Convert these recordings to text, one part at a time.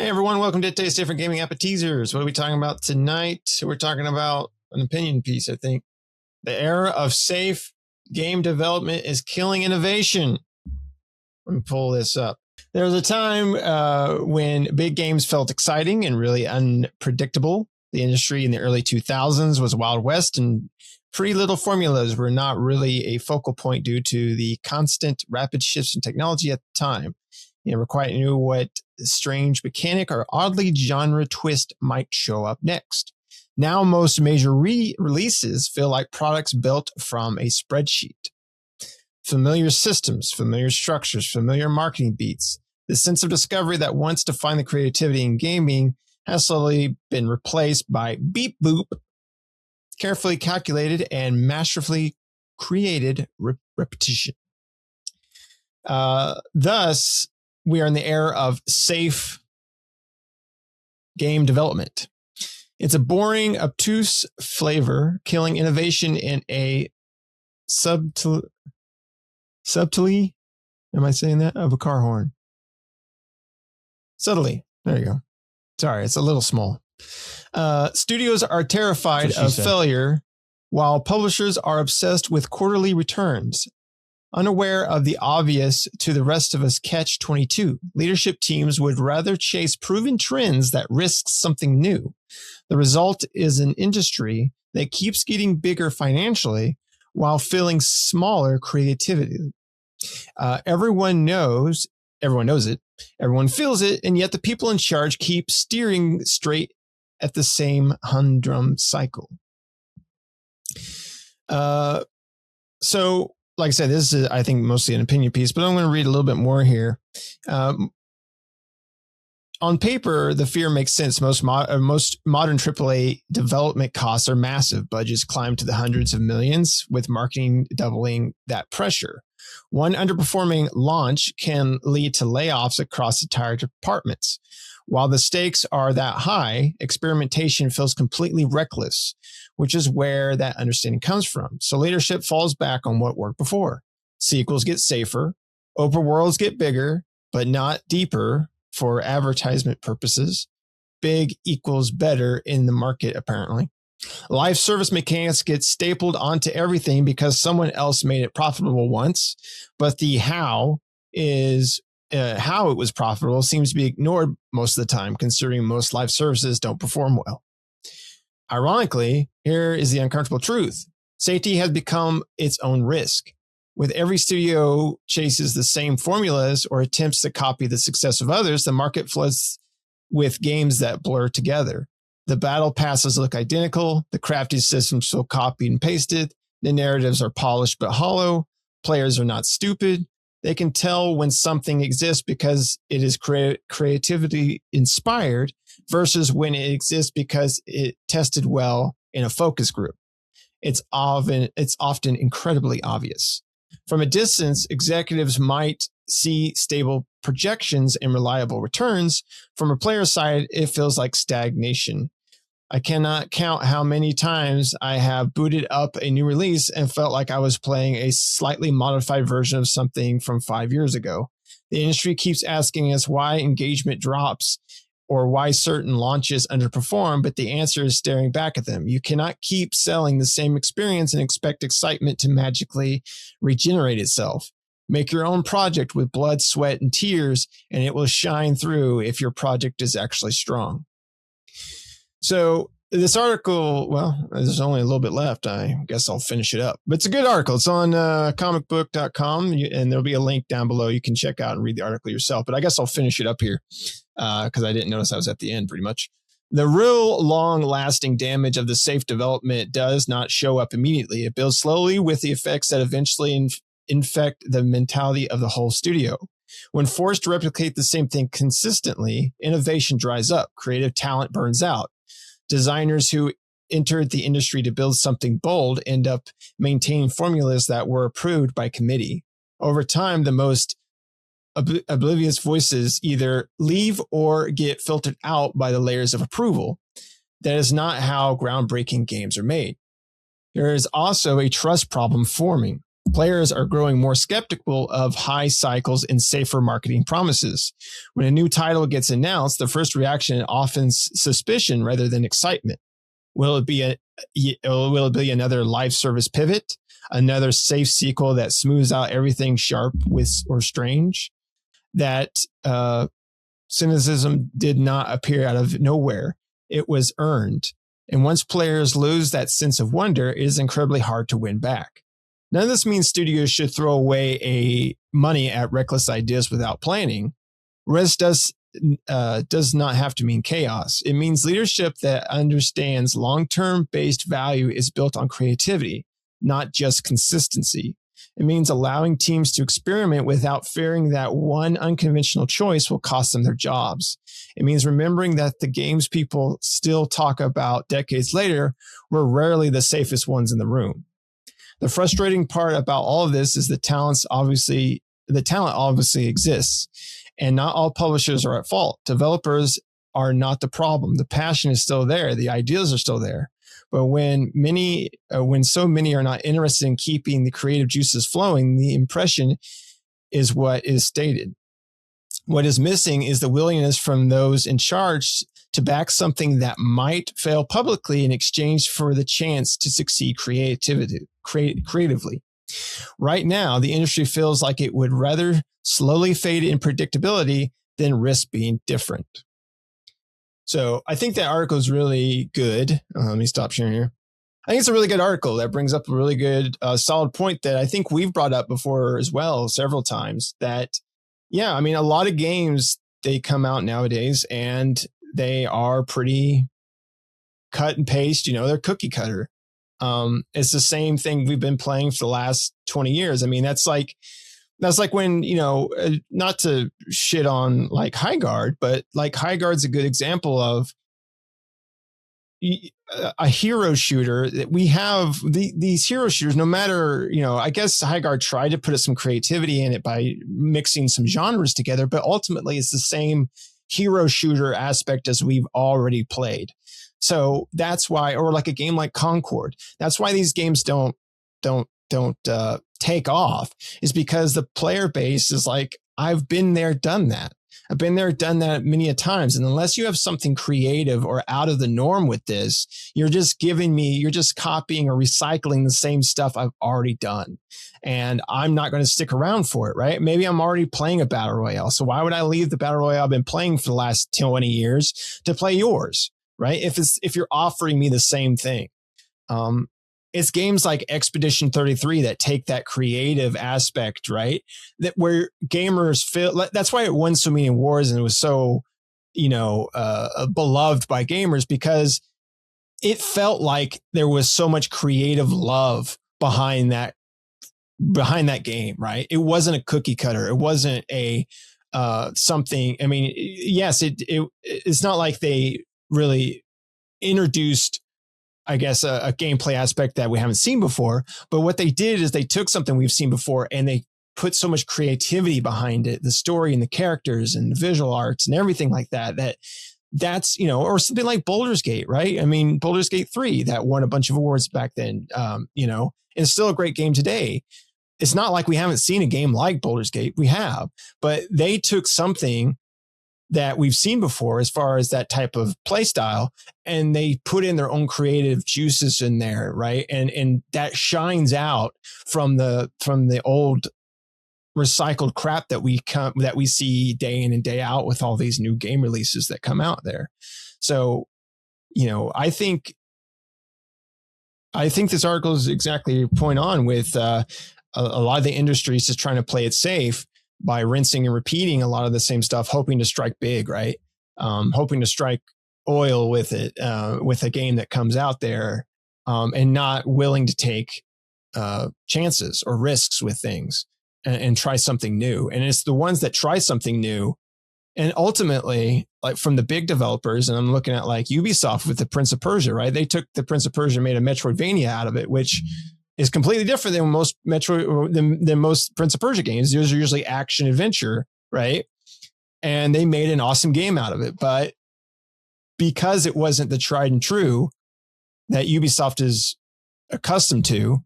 Hey everyone, welcome to Taste Different Gaming Appetizers. What are we talking about tonight? We're talking about an opinion piece, I think. The era of safe game development is killing innovation. Let me pull this up. There was a time when big games felt exciting and really unpredictable. The industry in the early 2000s was Wild West, and pretty little formulas were not really a focal point due to the constant rapid shifts in technology at the time. You never quite knew what strange mechanic or oddly genre twist might show up next. Now most major releases feel like products built from a spreadsheet. Familiar systems, familiar structures, familiar marketing beats. The sense of discovery that once defined the creativity in gaming has slowly been replaced by beep boop, carefully calculated and masterfully created repetition. Thus, we are in the era of safe game development. It's a boring, obtuse flavor, killing innovation in a subtly, am I saying that? Of a car horn. Subtly. There you go. Sorry, it's a little small. Studios are terrified of failure, while publishers are obsessed with quarterly returns. Unaware of the obvious to the rest of us catch-22, leadership teams would rather chase proven trends that risk something new. The result is an industry that keeps getting bigger financially while feeling smaller creatively. Everyone knows it, everyone feels it, and yet the people in charge keep steering straight at the same humdrum cycle. So, like I said, this is, I think, mostly an opinion piece, but I'm going to read a little bit more here. On paper, the fear makes sense. Most modern AAA development costs are massive. Budgets climb to the hundreds of millions, with marketing doubling that pressure. One underperforming launch can lead to layoffs across entire departments. While the stakes are that high, experimentation feels completely reckless, which is where that understanding comes from. So leadership falls back on what worked before. Sequels get safer, open worlds get bigger, but not deeper for advertisement purposes. Big equals better in the market, apparently. Live service mechanics get stapled onto everything because someone else made it profitable once, but the how it was profitable seems to be ignored most of the time, considering most live services don't perform well. Ironically, here is the uncomfortable truth. Safety has become its own risk. With every studio chases the same formulas or attempts to copy the success of others, the market floods with games that blur together. The battle passes look identical. The crafting systems feel copied and pasted. The narratives are polished but hollow. Players are not stupid. They can tell when something exists because it is creativity inspired versus when it exists because it tested well in a focus group. It's often incredibly obvious. From a distance, executives might see stable projections and reliable returns. From a player side, it feels like stagnation. I cannot count how many times I have booted up a new release and felt like I was playing a slightly modified version of something from 5 years ago. The industry keeps asking us why engagement drops or why certain launches underperform, but the answer is staring back at them. You cannot keep selling the same experience and expect excitement to magically regenerate itself. Make your own project with blood, sweat, and tears, and it will shine through if your project is actually strong. So this article, well, there's only a little bit left. I guess I'll finish it up. But it's a good article. It's on comicbook.com, and there'll be a link down below. You can check out and read the article yourself. But I guess I'll finish it up here because I didn't notice I was at the end pretty much. The real long-lasting damage of the safe development does not show up immediately. It builds slowly with the effects that eventually infect the mentality of the whole studio. When forced to replicate the same thing consistently, innovation dries up. Creative talent burns out. Designers who entered the industry to build something bold end up maintaining formulas that were approved by committee. Over time, the most oblivious voices either leave or get filtered out by the layers of approval. That is not how groundbreaking games are made. There is also a trust problem forming. Players are growing more skeptical of high cycles and safer marketing promises. When a new title gets announced, the first reaction is often suspicion rather than excitement. Will it be another live service pivot? Another safe sequel that smooths out everything sharp or strange? That cynicism did not appear out of nowhere. It was earned. And once players lose that sense of wonder, it is incredibly hard to win back. None of this means studios should throw away money at reckless ideas without planning. Risk does not have to mean chaos. It means leadership that understands long-term based value is built on creativity, not just consistency. It means allowing teams to experiment without fearing that one unconventional choice will cost them their jobs. It means remembering that the games people still talk about decades later were rarely the safest ones in the room. The frustrating part about all of this is the talent obviously exists, and not all publishers are at fault. Developers are not the problem. The passion is still there. The ideas are still there. But when so many are not interested in keeping the creative juices flowing, the impression is what is stated. What is missing is the willingness from those in charge to back something that might fail publicly in exchange for the chance to succeed creatively. Right now, the industry feels like it would rather slowly fade in predictability than risk being different. So I think that article is really good. Let me stop sharing here. I think it's a really good article that brings up a really good, solid point that I think we've brought up before as well several times. That, yeah, I mean, a lot of games, they come out nowadays and they are pretty cut and paste. They're cookie cutter. It's the same thing we've been playing for the last 20 years. I mean, that's like when, not to shit on like High Guard, but like High Guard's a good example of a hero shooter that we have. These hero shooters, no matter, I guess High Guard tried to put some creativity in it by mixing some genres together, but ultimately it's the same hero shooter aspect as we've already played. So that's why, or like a game like Concord, that's why these games don't take off, is because the player base is like, I've been there, done that. I've been there, done that many a times. And unless you have something creative or out of the norm with this, you're just copying or recycling the same stuff I've already done. And I'm not going to stick around for it, right? Maybe I'm already playing a battle royale. So why would I leave the battle royale I've been playing for the last 20 years to play yours, right? If you're offering me the same thing. It's games like Expedition 33 that take that creative aspect, right? That where gamers feel, that's why it won so many awards and it was so, beloved by gamers, because it felt like there was so much creative love behind that game, right? It wasn't a cookie cutter. It wasn't a something. I mean, yes, it's not like they really introduced, I guess, a gameplay aspect that we haven't seen before. But what they did is they took something we've seen before and they put so much creativity behind it, the story and the characters and the visual arts and everything like that's, or something like Baldur's Gate, right? I mean, Baldur's Gate 3 that won a bunch of awards back then, and it's still a great game today. It's not like we haven't seen a game like Baldur's Gate. We have, but they took something that we've seen before as far as that type of play style, and they put in their own creative juices in there, right? And that shines out from the old recycled crap that we see day in and day out with all these new game releases that come out there. So, I think this article is exactly point on with a lot of the industries just trying to play it safe by rinsing and repeating a lot of the same stuff, hoping to strike big, right? Hoping to strike oil with it, with a game that comes out there, and not willing to take chances or risks with things and try something new. And it's the ones that try something new. And ultimately, like from the big developers, and I'm looking at like Ubisoft with the Prince of Persia, right? They took the Prince of Persia, made a Metroidvania out of it, which is completely different than most than most Prince of Persia games. Those are usually action adventure, right? And they made an awesome game out of it. But because it wasn't the tried and true that Ubisoft is accustomed to,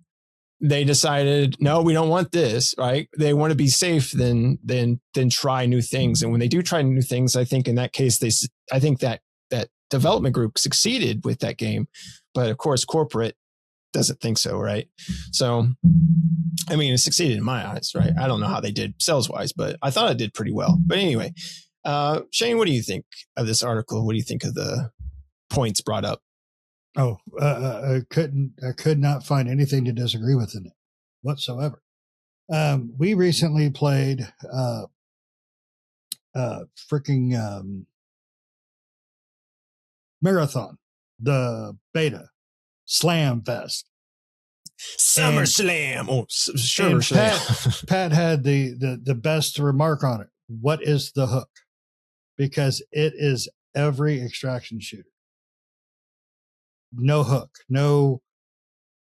they decided, no, we don't want this, right? They want to be safe than try new things. And when they do try new things, I think in that case, I think that development group succeeded with that game. But of course, corporate doesn't think so, right? So, I mean, it succeeded in my eyes, right? I don't know how they did sales wise, but I thought it did pretty well. But anyway, Shane, what do you think of this article? What do you think of the points brought up? Oh, I could not find anything to disagree with in it whatsoever. We recently played freaking Marathon, the beta Slam Fest, Summer Slam. Oh, Sugar Slam. Pat had the best remark on it. What is the hook? Because it is every extraction shooter. No hook, no.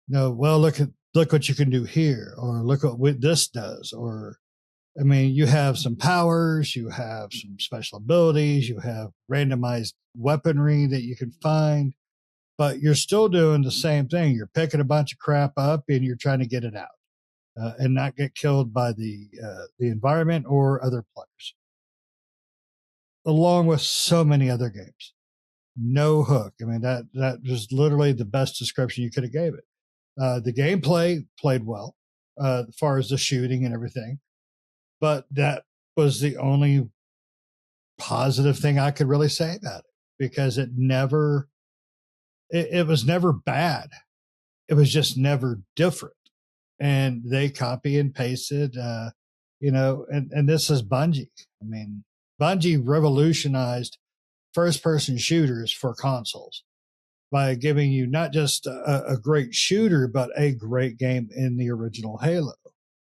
Well, look what you can do here, or look what this does, or I mean, you have some powers, you have some special abilities, you have randomized weaponry that you can find, but you're still doing the same thing. You're picking a bunch of crap up and you're trying to get it out and not get killed by the environment or other players, along with so many other games. No hook. I mean, that was literally the best description you could have gave it. The gameplay played well, as far as the shooting and everything, but that was the only positive thing I could really say about it, because it was never bad. It was just never different. And they copy and pasted, and this is Bungie. I mean, Bungie revolutionized first-person shooters for consoles by giving you not just a great shooter, but a great game in the original Halo.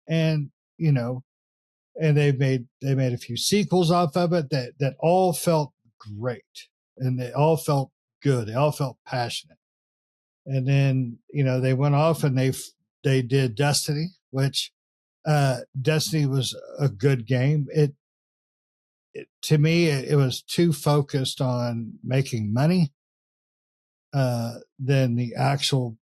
And, and they made a few sequels off of it that all felt great, and they all felt good. They all felt passionate. And then, they went off and they did Destiny, which Destiny was a good game. To me, it was too focused on making money than the actual,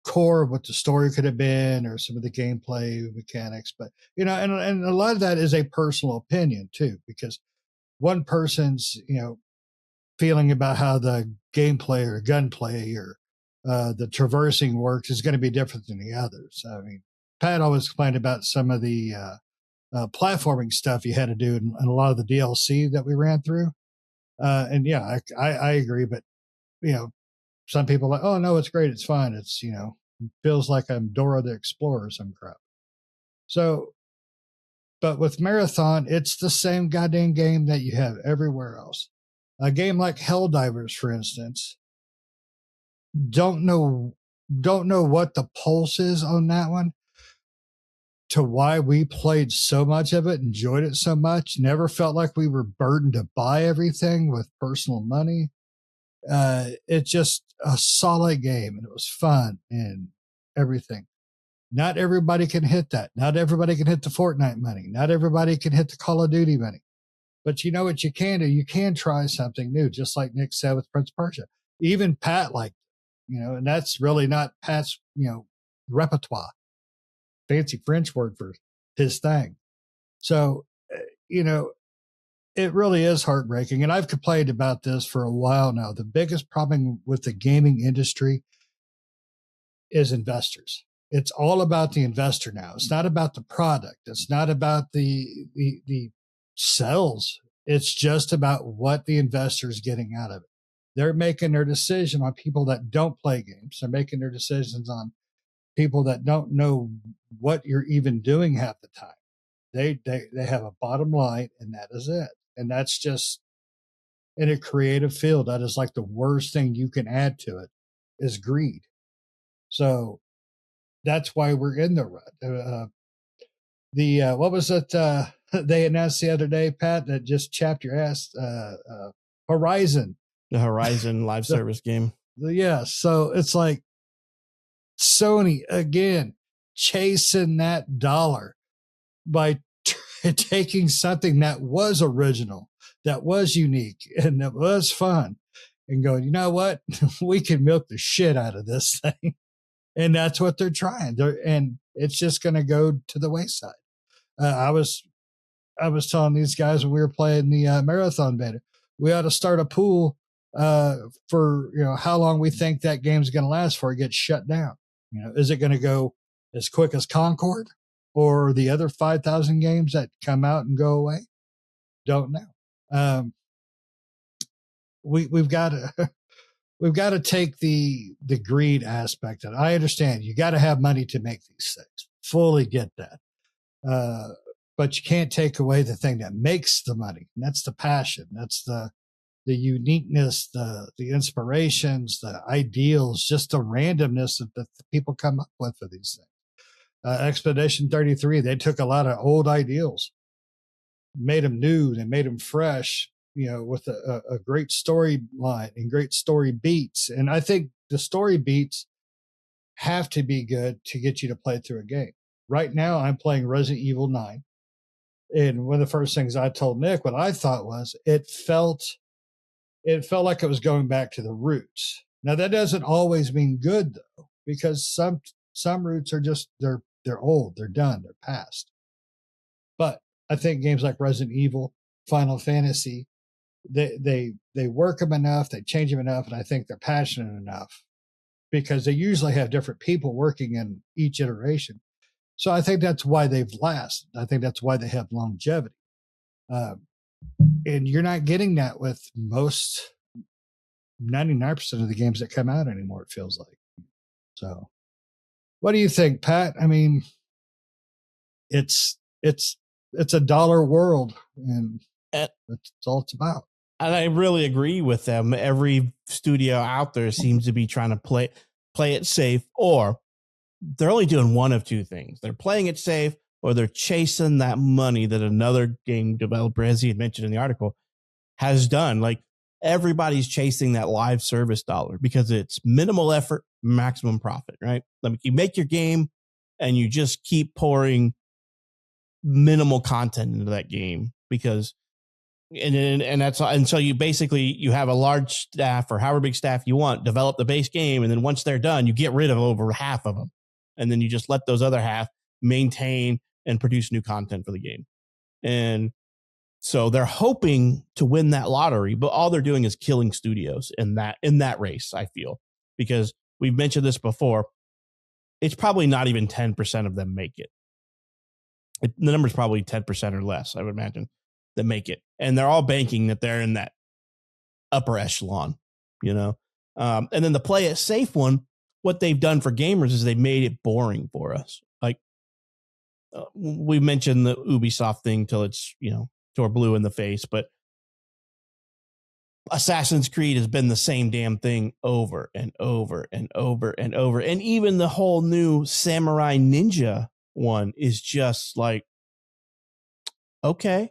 core of what the story could have been, or some of the gameplay mechanics. But, and a lot of that is a personal opinion too, because one person's, feeling about how the gameplay or gunplay or the traversing works is going to be different than the others. I mean, Pat always complained about some of the platforming stuff you had to do in a lot of the DLC that we ran through. And yeah, I agree, but some people are like, oh no, it's great. It's fine. It's, feels like I'm Dora the Explorer or some crap. So, but with Marathon, it's the same goddamn game that you have everywhere else. A game like Helldivers, for instance, don't know what the pulse is on that one, to why we played so much of it, enjoyed it so much, never felt like we were burdened to buy everything with personal money. It's just a solid game, and it was fun and everything. Not everybody can hit that. Not everybody can hit the Fortnite money. Not everybody can hit the Call of Duty money. But you know what you can do? You can try something new, just like Nick said with Prince of Persia. Even Pat liked it, and that's really not Pat's, repertoire. Fancy French word for his thing. So, it really is heartbreaking. And I've complained about this for a while now. The biggest problem with the gaming industry is investors. It's all about the investor now. It's not about the product. It's not about the sales. It's just about what the investor is getting out of it. They're making their decision on people that don't play games. They're making their decisions on people that don't know what you're even doing half the time. They have a bottom line, and that is it. And that's just, in a creative field, that is like the worst thing you can add to it is greed. So that's why we're in the rut. What was it they announced the other day, Pat, that just chapped your ass? Horizon. The Horizon live service game. Yeah. So it's like Sony, again, chasing that dollar by taking something that was original, that was unique, and that was fun, and going, you know what? We can milk the shit out of this thing. And that's what they're trying. And it's just going to go to the wayside. I was telling these guys when we were playing the marathon beta, we ought to start a pool for how long we think that game's going to last before it gets shut down. Is it going to go as quick as Concord or the other 5,000 games that come out and go away? Don't know. We've got to take the greed aspect of it. I understand you got to have money to make these things. Fully get that. But you can't take away the thing that makes the money. And that's the passion. That's the uniqueness, the inspirations, the ideals, just the randomness that the people come up with for these things. Expedition 33, they took a lot of old ideals, made them new, they made them fresh, with a great storyline and great story beats. And I think the story beats have to be good to get you to play through a game. Right now, I'm playing Resident Evil 9. And one of the first things I told Nick, what I thought was it felt like it was going back to the roots. Now, that doesn't always mean good, though, because some roots are just, they're old, they're done, they're past. But I think games like Resident Evil, Final Fantasy, they work them enough, they change them enough, and I think they're passionate enough because they usually have different people working in each iteration. So I think that's why they've lasted. I think that's why they have longevity. And you're not getting that with most 99% of the games that come out anymore, it feels like. So what do you think, Pat? I mean, it's a dollar world, and that's all it's about. And I really agree with them. Every studio out there seems to be trying to play it safe, or they're only doing one of two things. They're playing it safe, or they're chasing that money that another game developer, as he had mentioned in the article, has done. Like, everybody's chasing that live service dollar because it's minimal effort, maximum profit, right? Like, you make your game and you just keep pouring minimal content into that game because and so you basically, you have a large staff or however big staff you want, develop the base game, and then once they're done, you get rid of over half of them, and then you just let those other half maintain and produce new content for the game. And so they're hoping to win that lottery, but all they're doing is killing studios in that race, I feel, because we've mentioned this before. It's probably not even 10% of them make it. The number's probably 10% or less, I would imagine, that make it. And they're all banking that they're in that upper echelon, And then the play it safe one, what they've done for gamers is they've made it boring for us. Like, we mentioned the Ubisoft thing till it's, till we're blue in the face, but Assassin's Creed has been the same damn thing over and over and over and over. And even the whole new Samurai Ninja one is just like, okay.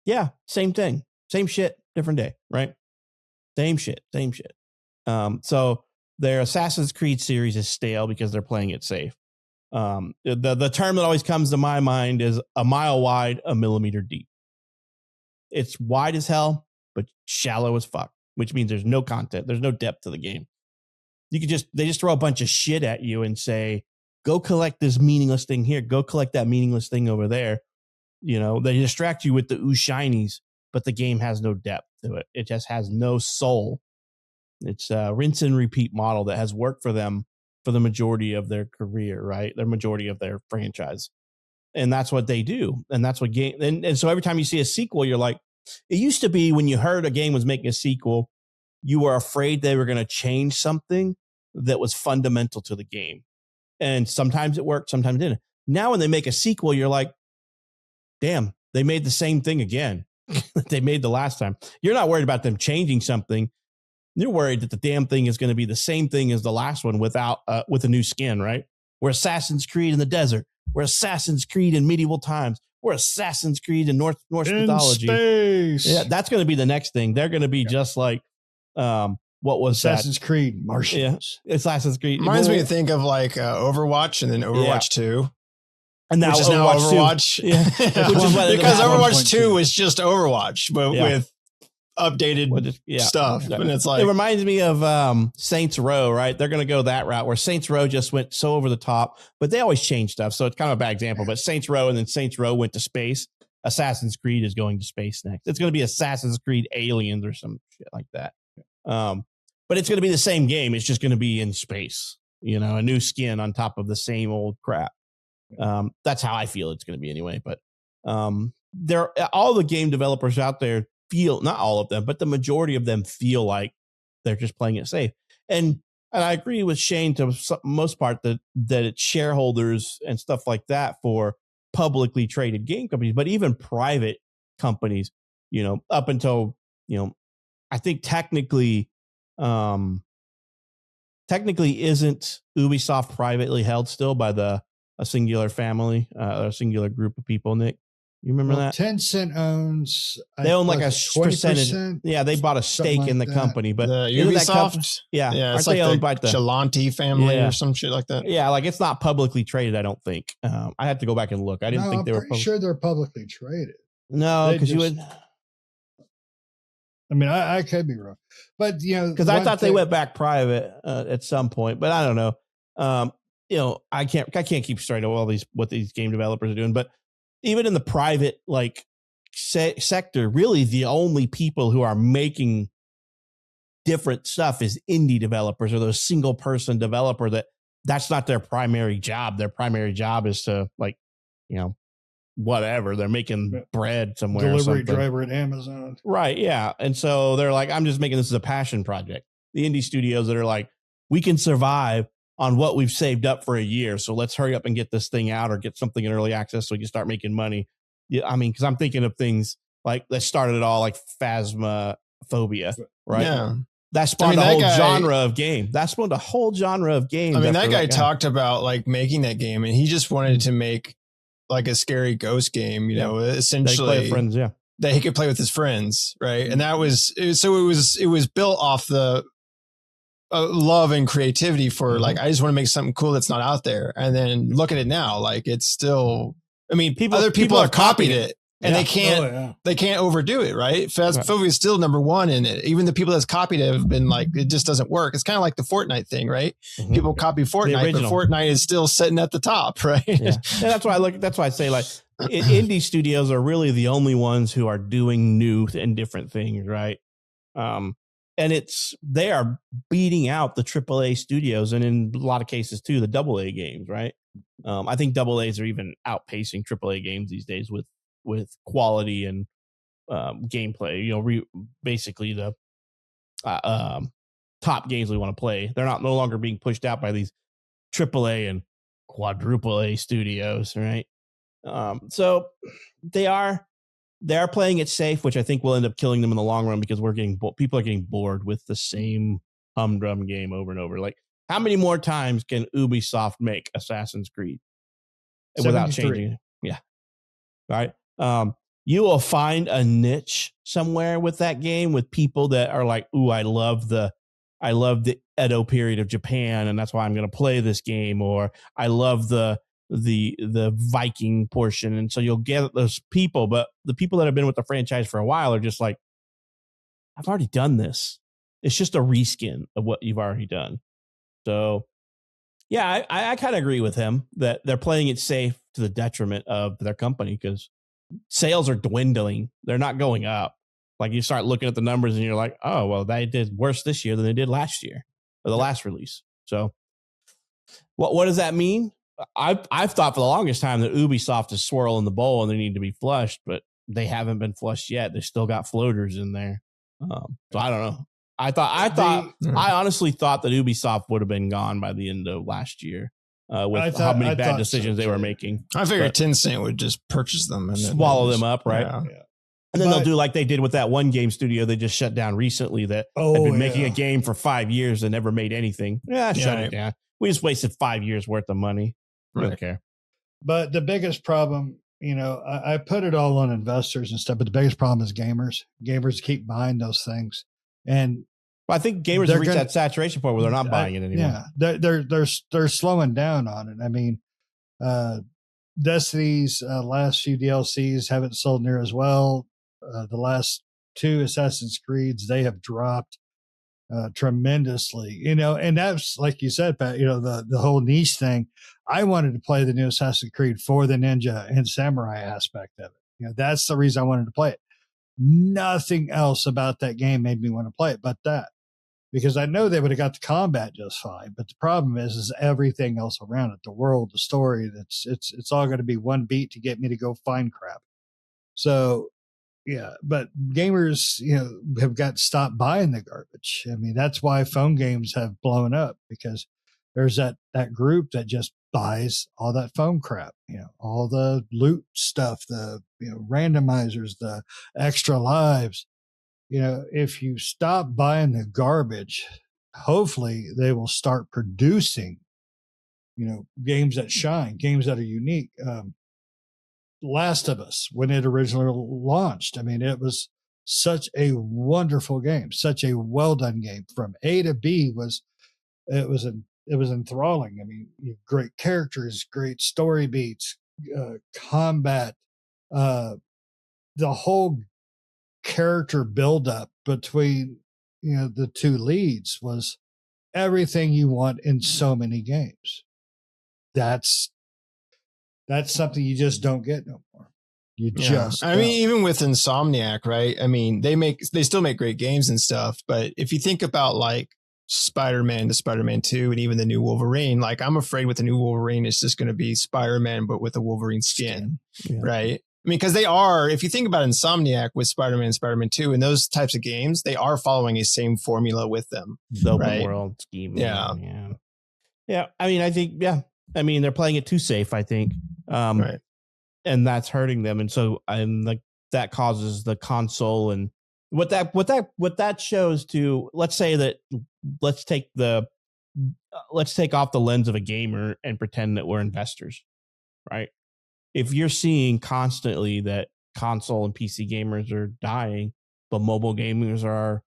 Yeah, same thing, same shit, different day, right? Same shit. So their Assassin's Creed series is stale because they're playing it safe. The term that always comes to my mind is a mile wide, a millimeter deep. It's wide as hell, but shallow as fuck, which means there's no content. There's no depth to the game. They just throw a bunch of shit at you and say, go collect this meaningless thing here. Go collect that meaningless thing over there. They distract you with the ooh shinies, but the game has no depth to it. It just has no soul. It's a rinse and repeat model that has worked for them for the majority of their career, right? The majority of their franchise. And that's what they do. And that's what game. And so every time you see a sequel, you're like, it used to be when you heard a game was making a sequel, you were afraid they were going to change something that was fundamental to the game. And sometimes it worked, sometimes it didn't. Now, when they make a sequel, you're like, damn, they made the same thing again that they made the last time. You're not worried about them changing something. You're worried that the damn thing is going to be the same thing as the last one with a new skin, right? We're Assassin's Creed in the desert. We're Assassin's Creed in medieval times. We're Assassin's Creed in Norse mythology. Space. Yeah, that's going to be the next thing. They're going to be just like, what was Assassin's Creed Martians? Yeah, Assassin's Creed. Reminds me to think of like Overwatch and then Overwatch 2. And now which is now Overwatch. 2. Yeah. Because Overwatch 2 was just Overwatch, but with updated stuff. Yeah. And it's like, it reminds me of Saints Row, right? They're going to go that route where Saints Row just went so over the top, but they always change stuff. So it's kind of a bad example, but Saints Row and then Saints Row went to space. Assassin's Creed is going to space next. It's going to be Assassin's Creed Aliens or some shit like that. But it's going to be the same game. It's just going to be in space, a new skin on top of the same old crap. That's how I feel it's going to be anyway. But all the game developers out there feel, not all of them, but the majority of them feel like they're just playing it safe. And I agree with Shane to most part that it's shareholders and stuff like that for publicly traded game companies, but even private companies, up until, I think technically isn't Ubisoft privately held still by a singular family, or a singular group of people, Nick? You remember that? Tencent owns. They own like a percentage. Yeah, they bought a stake in the company, but the Ubisoft. Yeah, it's aren't like they owned the by the Chalanti family or some shit like that? Yeah, like it's not publicly traded. I don't think. I have to go back and look. I didn't think they were. I'm sure they're publicly traded. No, because you would. I mean, I could be wrong, but because I thought they went back private at some point, but I don't know. I can't keep straight on what these game developers are doing, but even in the private sector, really the only people who are making different stuff is indie developers or those single person developer that's not their primary job. Their primary job is to whatever, they're making bread somewhere. Delivery driver at Amazon. Right. Yeah. And so they're like, I'm just making this as a passion project. The indie studios that are like, we can survive on what we've saved up for a year. So let's hurry up and get this thing out or get something in early access so we can start making money. Yeah, I mean, because I'm thinking of things like that started it all, like Phasmophobia, right? Yeah. That spawned a whole genre of game. That spawned a whole genre of games. I mean, that guy talked about like making that game, and he just wanted to make like a scary ghost game, essentially friends, that he could play with his friends, right? And it was built off the love and creativity for like, I just want to make something cool that's not out there. And then look at it now, like it's still, I mean, other people have copied it. And they can't overdo it, right? Phasmophobia is still number one in it. Even the people that's copied it have been like, it just doesn't work. It's kind of like the Fortnite thing, right? Mm-hmm. People copy Fortnite, but Fortnite is still sitting at the top, right? Yeah. And that's why I say like indie studios are really the only ones who are doing new and different things, right? And they are beating out the AAA studios, and in a lot of cases too, the AA games, right? I think AA's are even outpacing AAA games these days with quality and gameplay. Basically the top games we want to play. They're no longer being pushed out by these AAA and quadruple A studios, right? So they're playing it safe, which I think will end up killing them in the long run because people are getting bored with the same humdrum game over and over. Like, how many more times can Ubisoft make Assassin's Creed without changing? Yeah. All right. You will find a niche somewhere with that game with people that are like, ooh, I love the Edo period of Japan, and that's why I'm going to play this game. Or I love the Viking portion. And so you'll get those people, but the people that have been with the franchise for a while are just like, I've already done this. It's just a reskin of what you've already done. So yeah, I kind of agree with him that they're playing it safe to the detriment of their company because sales are dwindling. They're not going up. Like you start looking at the numbers and you're like, oh, well, they did worse this year than they did last year or the last release. So what does that mean? I've thought for the longest time that Ubisoft is swirling the bowl and they need to be flushed, but they haven't been flushed yet. They still got floaters in there. So I don't know. I honestly thought that Ubisoft would have been gone by the end of last year with how many bad decisions they were making. I figured Tencent would just purchase them and swallow them up, right? Yeah. And then they'll do like they did with that one game studio they just shut down recently that had been making a game for 5 years and never made anything. Shut it down. We just wasted 5 years worth of money. I don't care. But the biggest problem, I put it all on investors and stuff, but the biggest problem is gamers. Gamers keep buying those things. And I think gamers have reached that saturation point where they're not buying it anymore. Yeah, they're slowing down on it. I mean, Destiny's last few DLCs haven't sold near as well. The last 2 Assassin's Creeds, they have dropped tremendously, you know, and that's like you said, Pat, you know, the whole niche thing. I wanted to play the new Assassin's Creed for the ninja and samurai aspect of it. You know, that's the reason I wanted to play it. Nothing else about that game made me want to play it but that, because I know they would have got the combat just fine. But the problem is everything else around it, the world, the story, it's all going to be one beat to get me to go find crap. So, yeah, but gamers, you know, have got to stop buying the garbage. I mean, that's why phone games have blown up, because there's that group that just buys all that phone crap, you know, all the loot stuff, the, you know, randomizers, the extra lives. You know, if you stop buying the garbage, hopefully they will start producing, you know, games that shine, games that are unique. Last of Us, when it originally launched, I mean, it was such a wonderful game, such a well done game. From A to B it was enthralling. I mean, great characters, great story beats, combat, the whole character buildup between, you know, the two leads was everything you want in so many games. That's something you just don't get no more. I mean, even with Insomniac, right? I mean, they still make great games and stuff, but if you think about like Spider-Man to Spider-Man 2 and even the new Wolverine, like I'm afraid with the new Wolverine, it's just going to be Spider-Man, but with a Wolverine skin, right? I mean, because they are, if you think about Insomniac with Spider-Man and Spider-Man 2 and those types of games, they are following a same formula with them. The open world scheme. Yeah. I mean, I think, I mean, they're playing it too safe, I think. Right. And that's hurting them. And so I'm like, that causes the console, and what that shows to, let's take off the lens of a gamer and pretend that we're investors, right? If you're seeing constantly that console and PC gamers are dying, but mobile gamers are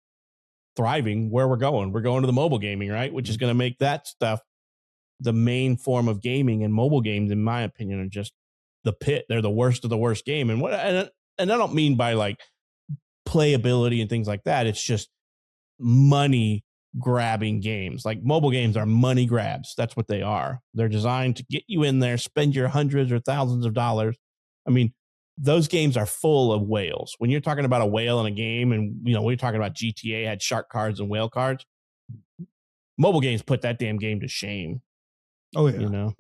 thriving, we're going to the mobile gaming, right? Which is going to make that stuff the main form of gaming. And mobile games, in my opinion, are just the pit. They're the worst of the worst game. And I don't mean by like playability and things like that. It's just money grabbing games. Like mobile games are money grabs. That's what they are. They're designed to get you in there, spend your hundreds or thousands of dollars. I mean, those games are full of whales. When you're talking about a whale in a game, and you know, we're talking about GTA had shark cards and whale cards. Mobile games put that damn game to shame. Oh yeah, you know,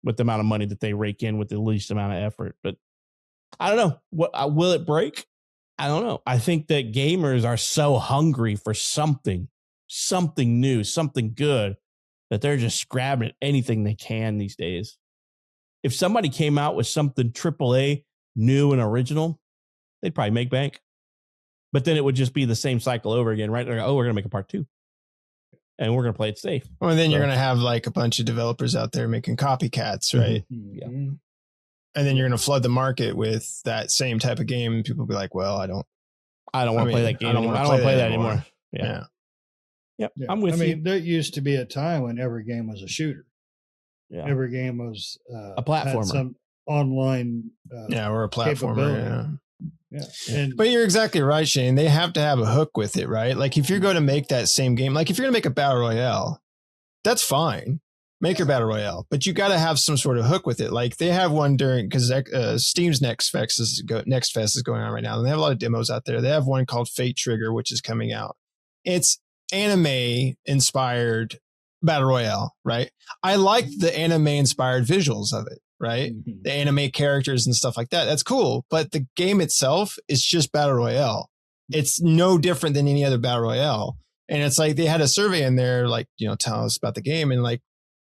with the amount of money that they rake in with the least amount of effort. But I don't know, what will it break? I don't know. I think that gamers are so hungry for something new, something good, that they're just grabbing at anything they can these days. If somebody came out with something AAA, new and original, they'd probably make bank. But then it would just be the same cycle over again, right? Like, oh, we're going to make a part 2. And we're going to play it safe. Well, and then you're going to have like a bunch of developers out there making copycats, right? Mm-hmm. Yeah. And then you're going to flood the market with that same type of game. And people will be like, well, I don't want to play that game anymore. I don't want to play that anymore. Yeah. Yep. I'm with you. I mean, there used to be a time when every game was a shooter. Yeah. Every game was a platformer. Had some online or a platformer. Yeah. But you're exactly right, Shane. They have to have a hook with it, right? Like if you're going to make that same game, like if you're going to make a battle royale, that's fine. Make your battle royale, but you got to have some sort of hook with it. Like they have one during, because Steam's Next Fest is going on right now, and they have a lot of demos out there. They have one called Fate Trigger, which is coming out. It's anime inspired battle royale, right? I like the anime inspired visuals of it, right? Mm-hmm. The anime characters and stuff like that. That's cool. But the game itself is just battle royale. It's no different than any other battle royale. And it's like they had a survey in there, like, you know, tell us about the game, and like,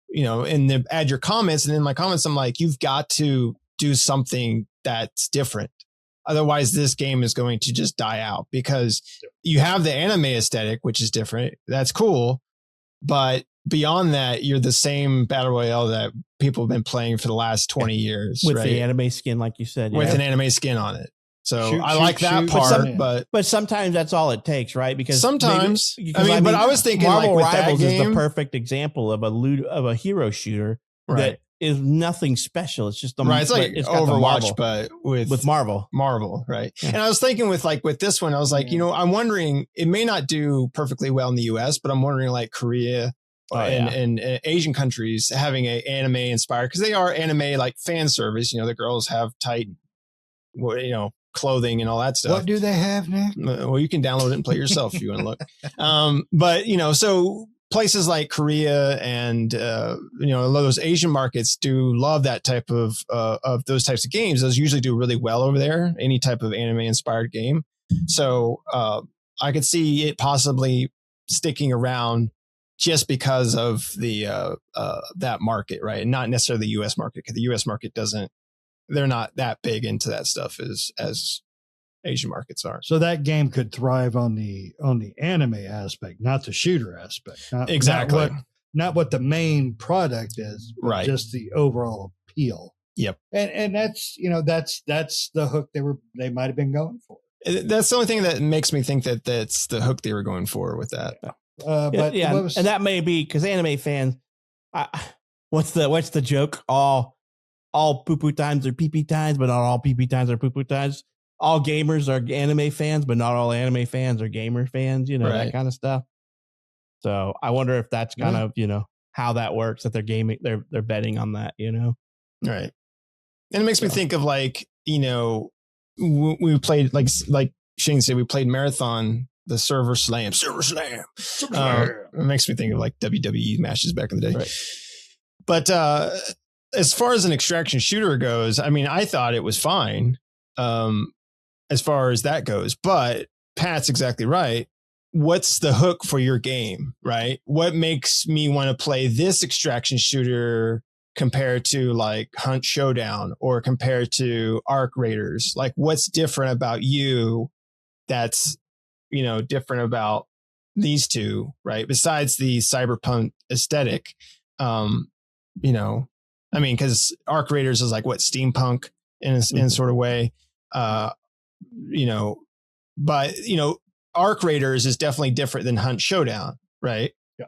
you know, and then add your comments. And in my comments, I'm like, you've got to do something that's different. Otherwise, this game is going to just die out, because you have the anime aesthetic, which is different. That's cool. But beyond that, you're the same battle royale that people have been playing for the last 20 years. With right? the anime skin, like you said. With an anime skin on it. So I like that part, but sometimes that's all it takes, right? Because sometimes, but I was thinking Marvel like with Rivals that game, is the perfect example of a hero shooter that is nothing special. It's just right. It's like it's got Overwatch, but with Marvel. Right? Yeah. And I was thinking with this one, I was like, I'm wondering, it may not do perfectly well in the U.S., but I'm wondering like Korea and Asian countries having a anime inspired, because they are anime like fan service. The girls have tight, clothing and all that stuff. What do they have, Nick? Well, you can download it and play yourself if you want to look. But so places like Korea and a lot of those Asian markets do love that type of those types of games. Those usually do really well over there. Any type of anime inspired game. So I could see it possibly sticking around just because of the that market, right? And not necessarily the U.S. market, because the U.S. market they're not that big into that stuff as Asian markets are. So that game could thrive on the anime aspect, not the shooter aspect. Exactly. Not what the main product is, but right? Just the overall appeal. Yep. And that's that's the hook they might have been going for. That's the only thing that makes me think that that's the hook they were going for with that. But and that may be because anime fans. What's the joke? All poo-poo times are pee-pee times, but not all pee-pee times are poo-poo times. All gamers are anime fans, but not all anime fans are gamer fans, right. That kind of stuff. So I wonder if that's kind of, how that works, that they're gaming, they're betting on that, Right. And it makes me think of like, we played like Shane said, we played Marathon, the Server Slam. It makes me think of like WWE matches back in the day. Right. But as far as an extraction shooter goes, I mean, I thought it was fine as far as that goes. But Pat's exactly right. What's the hook for your game, right? What makes me want to play this extraction shooter compared to like Hunt Showdown or compared to Arc Raiders? Like, what's different about you that's, different about these two, right? Besides the cyberpunk aesthetic, because Arc Raiders is like what, steampunk in a sort of way, but Arc Raiders is definitely different than Hunt Showdown, right? Yeah.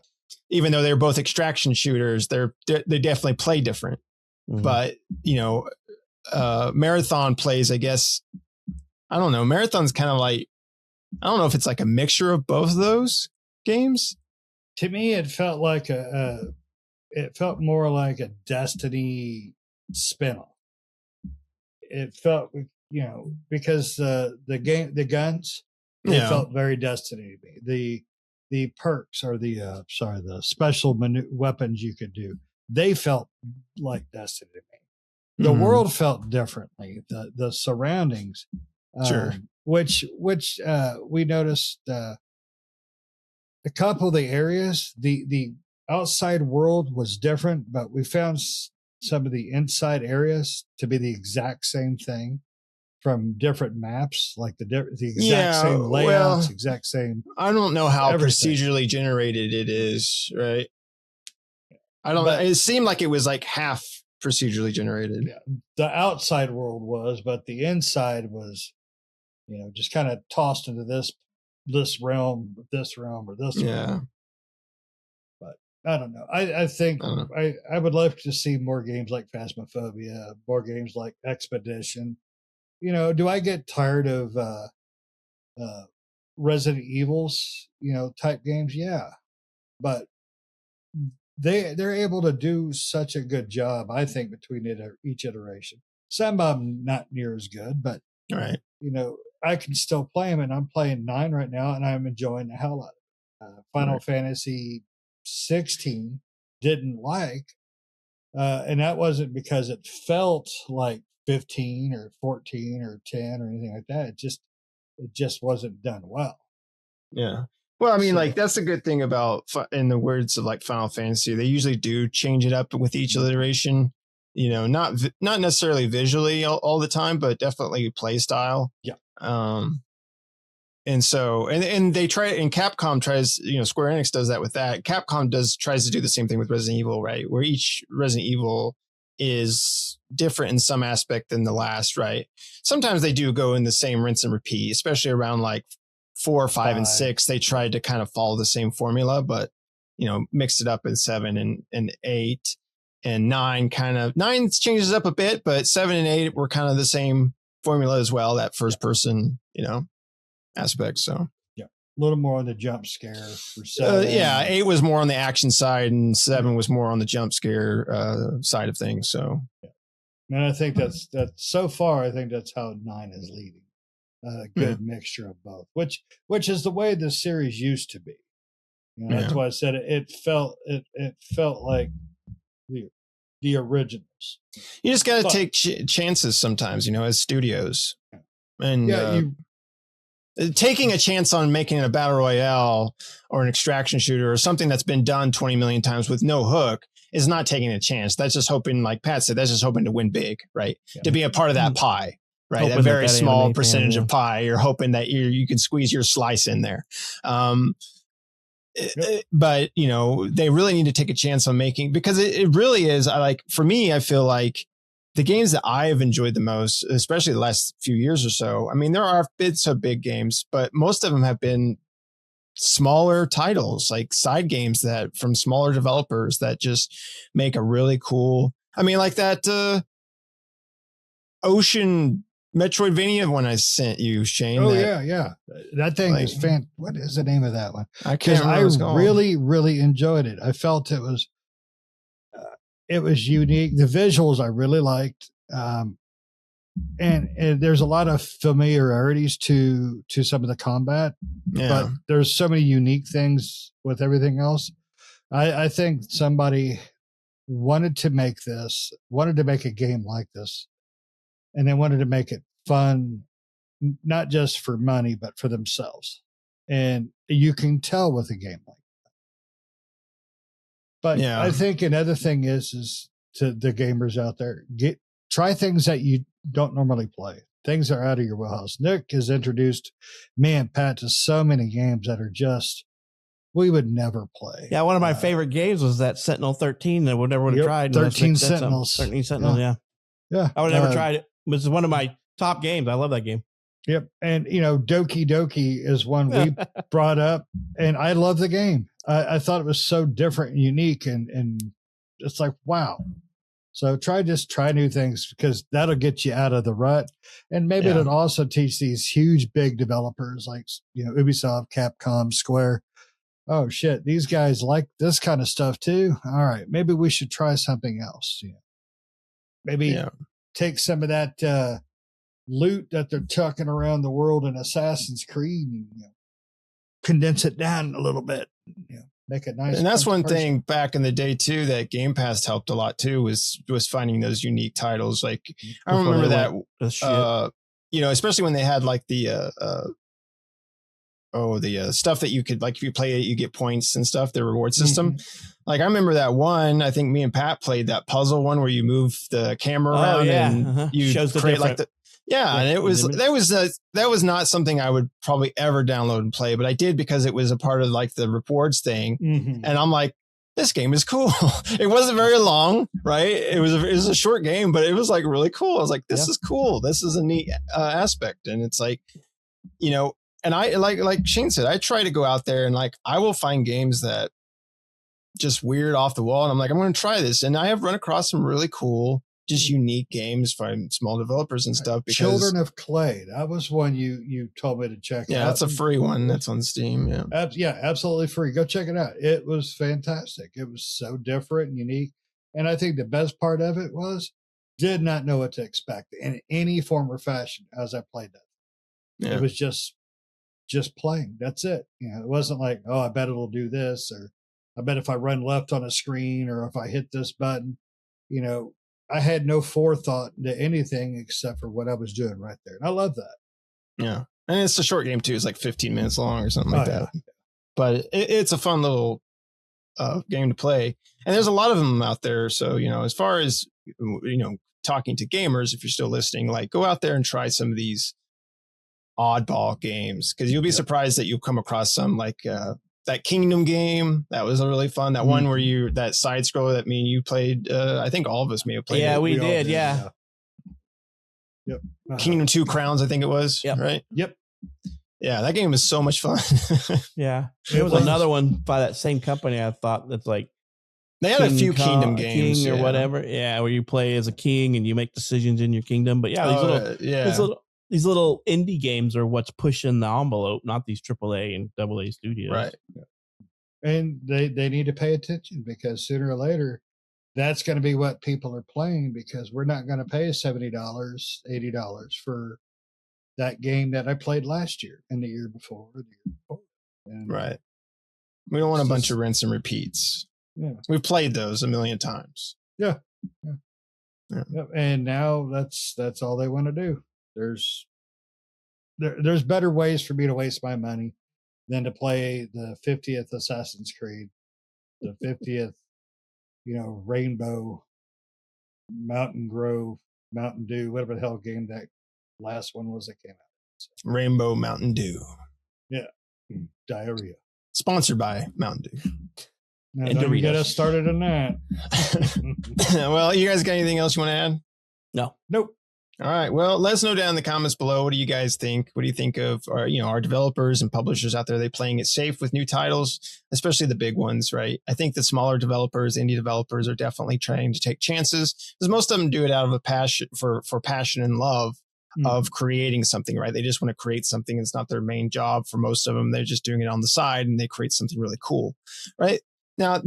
Even though they're both extraction shooters, they definitely play different. Mm-hmm. But Marathon plays, I guess, I don't know. Marathon's kind of like, I don't know if it's like a mixture of both of those games. To me, it felt like it felt more like a Destiny spinoff. It felt, because the guns, it felt very Destiny to me. The perks or the special weapons you could do, they felt like Destiny to me. The world felt differently. The surroundings, sure. Which we noticed a couple of the areas, the outside world was different, but we found some of the inside areas to be the exact same thing from different maps, like the exact same layouts, exact same. I don't know how procedurally generated it is, right? I don't know. It seemed like it was like half procedurally generated. Yeah, the outside world was, but the inside was, just kind of tossed into this realm, this realm, or this realm. But I don't know. I think I would love to see more games like Phasmophobia, more games like Expedition. Do I get tired of Resident Evils, type games? Yeah, but they're able to do such a good job, I think, between each iteration. Some of them not near as good, but right. I can still play them, and I'm playing 9 right now, and I'm enjoying the hell out of it. Final Fantasy 16 didn't like, and that wasn't because it felt like 15 or 14 or 10 or anything like that. It just wasn't done well. Yeah. Well, I mean, like, that's the good thing about, in the words of like Final Fantasy, they usually do change it up with each iteration. Not necessarily visually all the time, but definitely play style. Yeah. And so, and they try, and Capcom tries, Square Enix does that with that. Capcom tries to do the same thing with Resident Evil, right? Where each Resident Evil is different in some aspect than the last, right? Sometimes they do go in the same rinse and repeat, especially around like 4, 5, and 6. They tried to kind of follow the same formula, but, mixed it up in 7 and 8. and 9 changes up a bit, but 7 and 8 were kind of the same formula as well. That first person, aspect. So a little more on the jump scare for 7. 8 was more on the action side, and 7 was more on the jump scare side of things. So, and I think that's so far. I think that's how 9 is leading. A good mixture of both, which is the way the series used to be. That's why I said it felt like the originals. You just got to take chances sometimes, as studios, and taking a chance on making a battle royale or an extraction shooter or something that's been done 20 million times with no hook is not taking a chance. That's just hoping, like Pat said, that's just hoping to win big, right? Yeah. To be a part of that pie, right? Hoping that very small percentage of pie. You're hoping that you can squeeze your slice in there. But they really need to take a chance on making, because it really is. For me, I feel like the games that I have enjoyed the most, especially the last few years or so, I mean, there are bits of big games, but most of them have been smaller titles, like side games that from smaller developers that just make a really cool. I mean, like that Ocean Metroidvania one I sent you, Shane. Oh, yeah. That thing is fan. What is the name of that one? I can't remember. I really, really enjoyed it. I felt it was unique. The visuals I really liked. And there's a lot of familiarities to some of the combat, but there's so many unique things with everything else. I think somebody wanted to make a game like this, and they wanted to make it fun, not just for money, but for themselves. And you can tell with a game like that. But I think another thing is to the gamers out there, try things that you don't normally play. Things that are out of your wheelhouse. Nick has introduced me and Pat to so many games that are just, we would never play. Yeah, one of my favorite games was that Sentinel 13 that we never would have tried. 13 Sentinels. 13 Sentinels, yeah. I would have never tried it. It was one of my top games. I love that game. Yep. And, Doki Doki is one we brought up, and I love the game. I thought it was so different and unique, and it's like, wow. So try new things, because that'll get you out of the rut. And maybe it'll also teach these huge, big developers like, Ubisoft, Capcom, Square. Oh shit, these guys like this kind of stuff too. All right. Maybe we should try something else. Maybe take some of that loot that they're chucking around the world in Assassin's Creed and condense it down a little bit. Make it nice. And that's one thing back in the day too, that Game Pass helped a lot too, was finding those unique titles. Like I remember that, especially when they had like the stuff that you could, like, if you play it, you get points and stuff, the reward system. Mm-hmm. Like I remember that one, I think me and Pat played that puzzle one where you move the camera around and you create like the, and it was, that was not something I would probably ever download and play, but I did because it was a part of like the rewards thing. Mm-hmm. And I'm like, this game is cool. It wasn't very long, right? It was a short game, but it was like really cool. I was like, this is cool. This is a neat aspect. And it's like, and I, like Shane said, I try to go out there and like, I will find games that just weird off the wall. And I'm like, I'm going to try this. And I have run across some really cool, just unique games from small developers and stuff. Because Children of Clay, that was one you told me to check out. Yeah, that's a free one. That's on Steam. Yeah, absolutely free. Go check it out. It was fantastic. It was so different and unique. And I think the best part of it was, did not know what to expect in any form or fashion as I played that. Yeah. It was just playing. That's it. It wasn't like, oh, I bet it'll do this, or I bet if I run left on a screen, or if I hit this button, I had no forethought into anything except for what I was doing right there. And I love that. Yeah. And it's a short game too. It's like 15 minutes long or something like that. Yeah. But it's a fun little game to play. And there's a lot of them out there. So, as far as, talking to gamers, if you're still listening, like go out there and try some of these oddball games, because you'll be surprised that you'll come across some like that Kingdom game. That was a really fun. That one where that side scroller that me and you played. I think all of us may have played. Yeah, it. we did. Yeah. Yep. Kingdom 2 Crowns, I think it was. Yep. Right. Yep. Yeah, that game was so much fun. Yeah. There was another one by that same company, I thought, that's like They had a few Kingdom games, king or whatever. Yeah, where you play as a king and you make decisions in your kingdom. But yeah, these little indie games are what's pushing the envelope, not these AAA and AA studios. Right. And they need to pay attention, because sooner or later, that's going to be what people are playing, because we're not going to pay $70, $80 for that game that I played last year and the year before. And right. We don't want a bunch of rinse and repeats. Yeah. We've played those a million times. Yeah. And now that's all they want to do. There's better ways for me to waste my money than to play the 50th Assassin's Creed, the 50th, Rainbow, Mountain Grove, Mountain Dew, whatever the hell game that last one was that came out. So, Rainbow Mountain Dew. Yeah. Diarrhea. Sponsored by Mountain Dew. Now, don't get us started on that. Well, you guys got anything else you want to add? No. Nope. All right. Well, let us know down in the comments below. What do you guys think? What do you think of our developers and publishers out there? Are they playing it safe with new titles, especially the big ones, right? I think the smaller developers, indie developers, are definitely trying to take chances, because most of them do it out of a passion for passion and love of creating something, right? They just want to create something. It's not their main job for most of them. They're just doing it on the side, and they create something really cool, right? Now,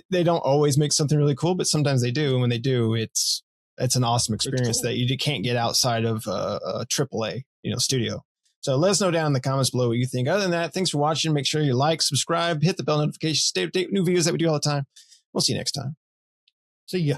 they don't always make something really cool, but sometimes they do. And when they do, it's an awesome experience that you can't get outside of a AAA, studio. So let us know down in the comments below what you think. Other than that, thanks for watching. Make sure you like, subscribe, hit the bell notification, stay up to date with new videos that we do all the time. We'll see you next time. See ya.